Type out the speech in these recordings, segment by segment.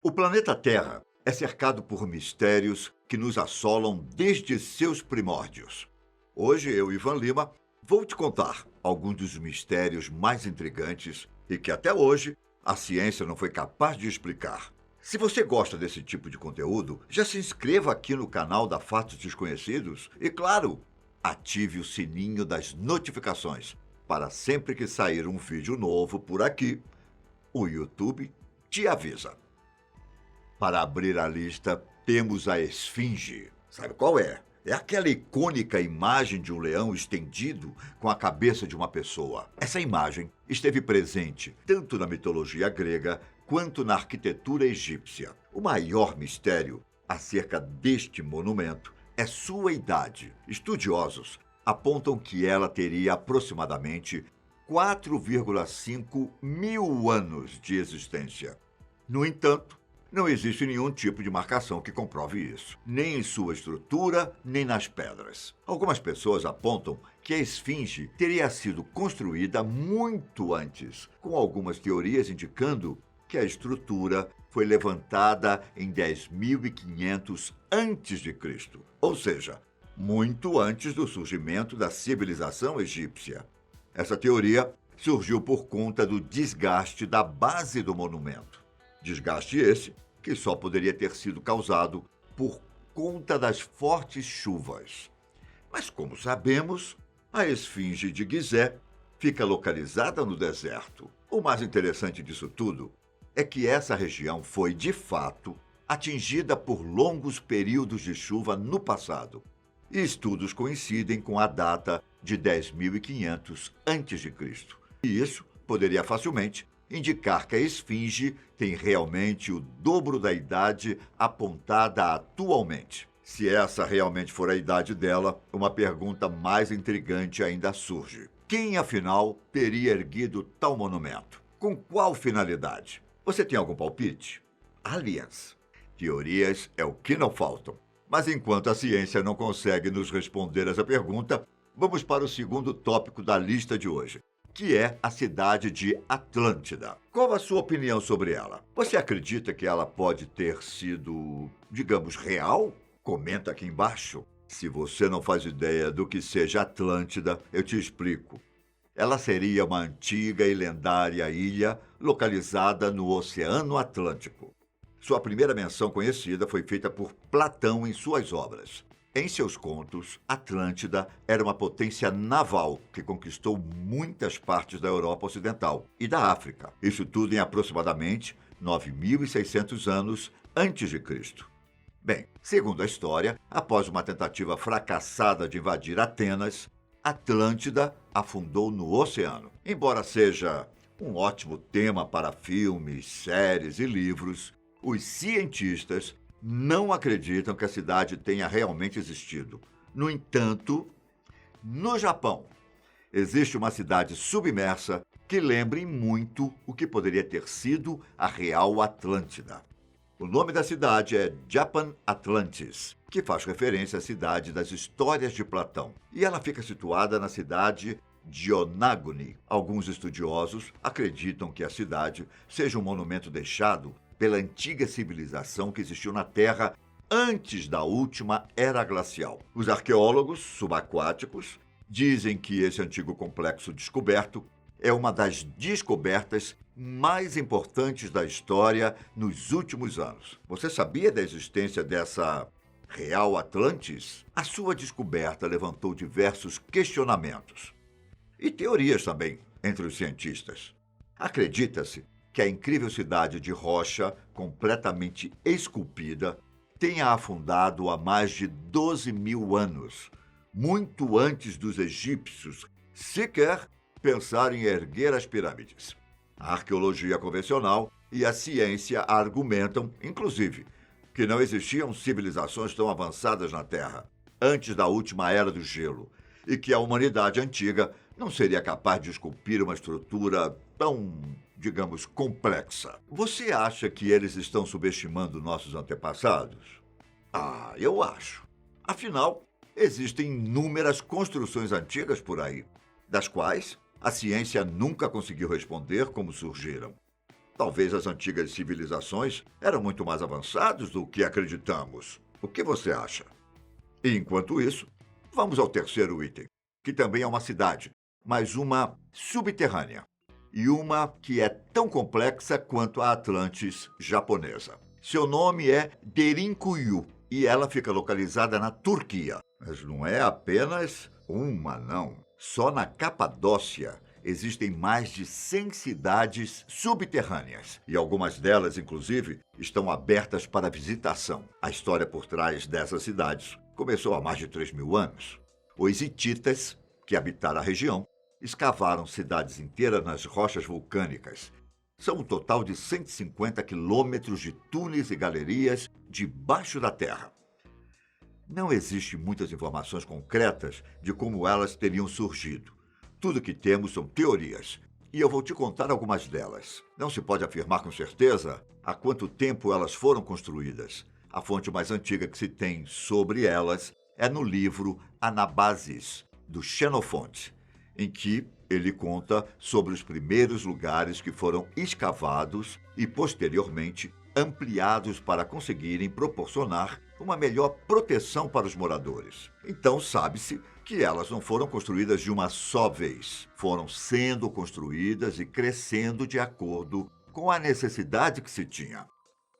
O planeta Terra é cercado por mistérios que nos assolam desde seus primórdios. Hoje, eu, Ivan Lima, vou te contar alguns dos mistérios mais intrigantes e que até hoje a ciência não foi capaz de explicar. Se você gosta desse tipo de conteúdo, já se inscreva aqui no canal da Fatos Desconhecidos e, claro, ative o sininho das notificações para sempre que sair um vídeo novo por aqui, o YouTube te avisa. Para abrir a lista, temos a Esfinge. Sabe qual é? É aquela icônica imagem de um leão estendido com a cabeça de uma pessoa. Essa imagem esteve presente tanto na mitologia grega quanto na arquitetura egípcia. O maior mistério acerca deste monumento é sua idade. Estudiosos apontam que ela teria aproximadamente 4,5 mil anos de existência. No entanto, não existe nenhum tipo de marcação que comprove isso, nem em sua estrutura, nem nas pedras. Algumas pessoas apontam que a Esfinge teria sido construída muito antes, com algumas teorias indicando que a estrutura foi levantada em 10.500 a.C., ou seja, muito antes do surgimento da civilização egípcia. Essa teoria surgiu por conta do desgaste da base do monumento. Desgaste esse que só poderia ter sido causado por conta das fortes chuvas. Mas, como sabemos, a Esfinge de Gizé fica localizada no deserto. O mais interessante disso tudo é que essa região foi, de fato, atingida por longos períodos de chuva no passado. E estudos coincidem com a data de 10.500 a.C. E isso poderia facilmente indicar que a Esfinge tem realmente o dobro da idade apontada atualmente. Se essa realmente for a idade dela, uma pergunta mais intrigante ainda surge. Quem, afinal, teria erguido tal monumento? Com qual finalidade? Você tem algum palpite? Aliens. Teorias é o que não faltam. Mas enquanto a ciência não consegue nos responder essa pergunta, vamos para o segundo tópico da lista de hoje, que é a cidade de Atlântida. Qual a sua opinião sobre ela? Você acredita que ela pode ter sido, digamos, real? Comenta aqui embaixo. Se você não faz ideia do que seja Atlântida, eu te explico. Ela seria uma antiga e lendária ilha localizada no Oceano Atlântico. Sua primeira menção conhecida foi feita por Platão em suas obras. Em seus contos, Atlântida era uma potência naval que conquistou muitas partes da Europa Ocidental e da África. Isso tudo em aproximadamente 9.600 anos antes de Cristo. Bem, segundo a história, após uma tentativa fracassada de invadir Atenas, Atlântida afundou no oceano. Embora seja um ótimo tema para filmes, séries e livros, os cientistas não acreditam que a cidade tenha realmente existido. No entanto, no Japão, existe uma cidade submersa que lembra muito o que poderia ter sido a real Atlântida. O nome da cidade é Japan Atlantis, que faz referência à cidade das histórias de Platão. E ela fica situada na cidade de Onaguni. Alguns estudiosos acreditam que a cidade seja um monumento deixado pela antiga civilização que existiu na Terra antes da última era glacial. Os arqueólogos subaquáticos dizem que esse antigo complexo descoberto é uma das descobertas mais importantes da história nos últimos anos. Você sabia da existência dessa real Atlantis? A sua descoberta levantou diversos questionamentos e teorias também entre os cientistas. Acredita-se que a incrível cidade de rocha, completamente esculpida, tenha afundado há mais de 12 mil anos, muito antes dos egípcios sequer pensarem em erguer as pirâmides. A arqueologia convencional e a ciência argumentam, inclusive, que não existiam civilizações tão avançadas na Terra antes da última era do gelo e que a humanidade antiga não seria capaz de esculpir uma estrutura tão, digamos, complexa. Você acha que eles estão subestimando nossos antepassados? Eu acho. Afinal, existem inúmeras construções antigas por aí, das quais a ciência nunca conseguiu responder como surgiram. Talvez as antigas civilizações eram muito mais avançadas do que acreditamos. O que você acha? E enquanto isso, vamos ao terceiro item, que também é uma cidade, mas uma subterrânea. E uma que é tão complexa quanto a Atlantis japonesa. Seu nome é Derinkuyu e ela fica localizada na Turquia. Mas não é apenas uma, não. Só na Capadócia existem mais de 100 cidades subterrâneas. E algumas delas, inclusive, estão abertas para visitação. A história por trás dessas cidades começou há mais de 3.000 anos. Os hititas, que habitaram a região, escavaram cidades inteiras nas rochas vulcânicas. São um total de 150 quilômetros de túneis e galerias debaixo da terra. Não existem muitas informações concretas de como elas teriam surgido. Tudo que temos são teorias, e eu vou te contar algumas delas. Não se pode afirmar com certeza há quanto tempo elas foram construídas. A fonte mais antiga que se tem sobre elas é no livro Anabasis, do Xenofonte, em que ele conta sobre os primeiros lugares que foram escavados e, posteriormente, ampliados para conseguirem proporcionar uma melhor proteção para os moradores. Então, sabe-se que elas não foram construídas de uma só vez. Foram sendo construídas e crescendo de acordo com a necessidade que se tinha.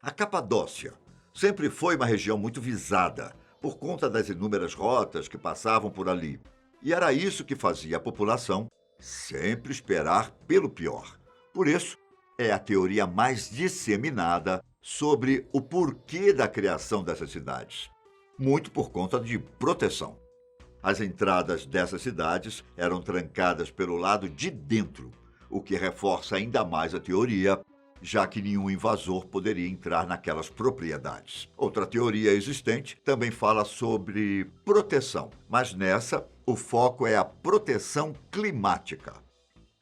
A Capadócia sempre foi uma região muito visada por conta das inúmeras rotas que passavam por ali. E era isso que fazia a população sempre esperar pelo pior. Por isso, é a teoria mais disseminada sobre o porquê da criação dessas cidades. Muito por conta de proteção. As entradas dessas cidades eram trancadas pelo lado de dentro, o que reforça ainda mais a teoria, já que nenhum invasor poderia entrar naquelas propriedades. Outra teoria existente também fala sobre proteção, mas nessa o foco é a proteção climática.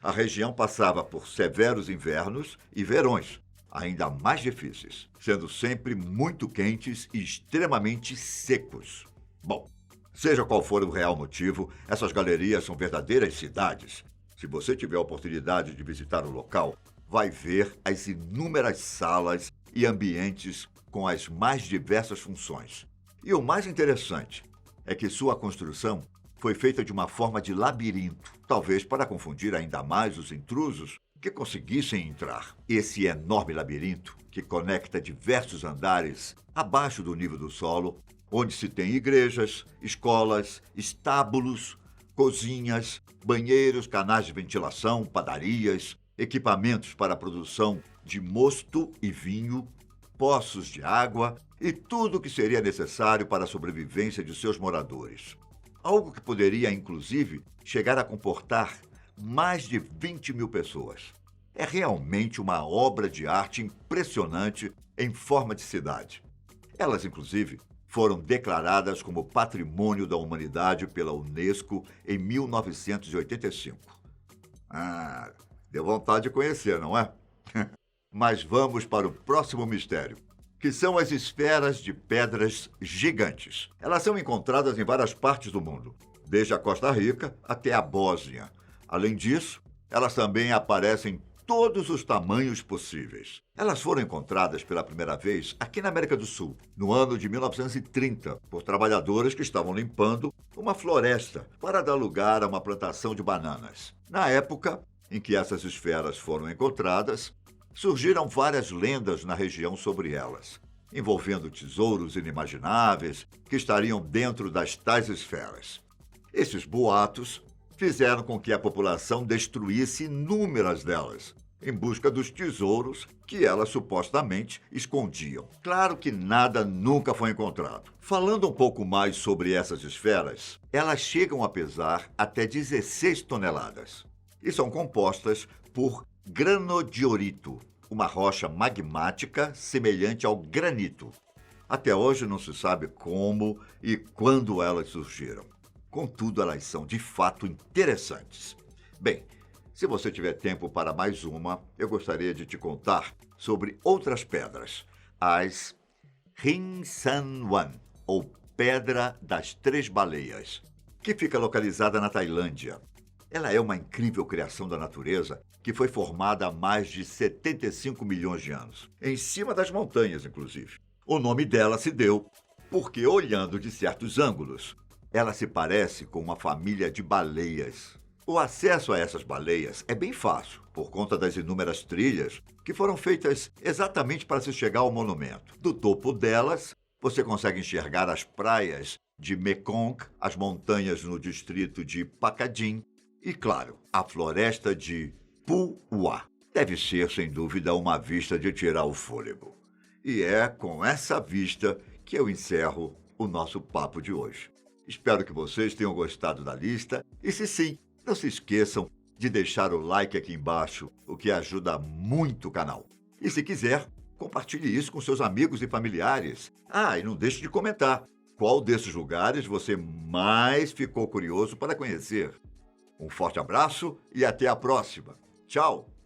A região passava por severos invernos e verões, ainda mais difíceis, sendo sempre muito quentes e extremamente secos. Bom, seja qual for o real motivo, essas galerias são verdadeiras cidades. Se você tiver a oportunidade de visitar o local, vai ver as inúmeras salas e ambientes com as mais diversas funções. E o mais interessante é que sua construção foi feita de uma forma de labirinto, talvez para confundir ainda mais os intrusos que conseguissem entrar. Esse enorme labirinto, que conecta diversos andares abaixo do nível do solo, onde se tem igrejas, escolas, estábulos, cozinhas, banheiros, canais de ventilação, padarias, equipamentos para a produção de mosto e vinho, poços de água e tudo o que seria necessário para a sobrevivência de seus moradores. Algo que poderia, inclusive, chegar a comportar mais de 20.000 pessoas. É realmente uma obra de arte impressionante em forma de cidade. Elas, inclusive, foram declaradas como Patrimônio da Humanidade pela Unesco em 1985. Deu vontade de conhecer, não é? Mas vamos para o próximo mistério, que são as esferas de pedras gigantes. Elas são encontradas em várias partes do mundo, desde a Costa Rica até a Bósnia. Além disso, elas também aparecem em todos os tamanhos possíveis. Elas foram encontradas pela primeira vez aqui na América do Sul, no ano de 1930, por trabalhadores que estavam limpando uma floresta para dar lugar a uma plantação de bananas. Na época em que essas esferas foram encontradas, surgiram várias lendas na região sobre elas, envolvendo tesouros inimagináveis que estariam dentro das tais esferas. Esses boatos fizeram com que a população destruísse inúmeras delas, em busca dos tesouros que elas supostamente escondiam. Claro que nada nunca foi encontrado. Falando um pouco mais sobre essas esferas, elas chegam a pesar até 16 toneladas e são compostas por granodiorito, uma rocha magmática semelhante ao granito. Até hoje não se sabe como e quando elas surgiram. Contudo, elas são de fato interessantes. Bem, se você tiver tempo para mais uma, eu gostaria de te contar sobre outras pedras, as Rinsanwan, ou Pedra das Três Baleias, que fica localizada na Tailândia. Ela é uma incrível criação da natureza que foi formada há mais de 75 milhões de anos, em cima das montanhas, inclusive. O nome dela se deu porque, olhando de certos ângulos, ela se parece com uma família de baleias. O acesso a essas baleias é bem fácil, por conta das inúmeras trilhas que foram feitas exatamente para se chegar ao monumento. Do topo delas, você consegue enxergar as praias de Mekong, as montanhas no distrito de Pacadin e, claro, a floresta de Phu Hoa. Deve ser, sem dúvida, uma vista de tirar o fôlego. E é com essa vista que eu encerro o nosso papo de hoje. Espero que vocês tenham gostado da lista e, se sim, não se esqueçam de deixar o like aqui embaixo, o que ajuda muito o canal. E se quiser, compartilhe isso com seus amigos e familiares. E não deixe de comentar qual desses lugares você mais ficou curioso para conhecer. Um forte abraço e até a próxima. Tchau!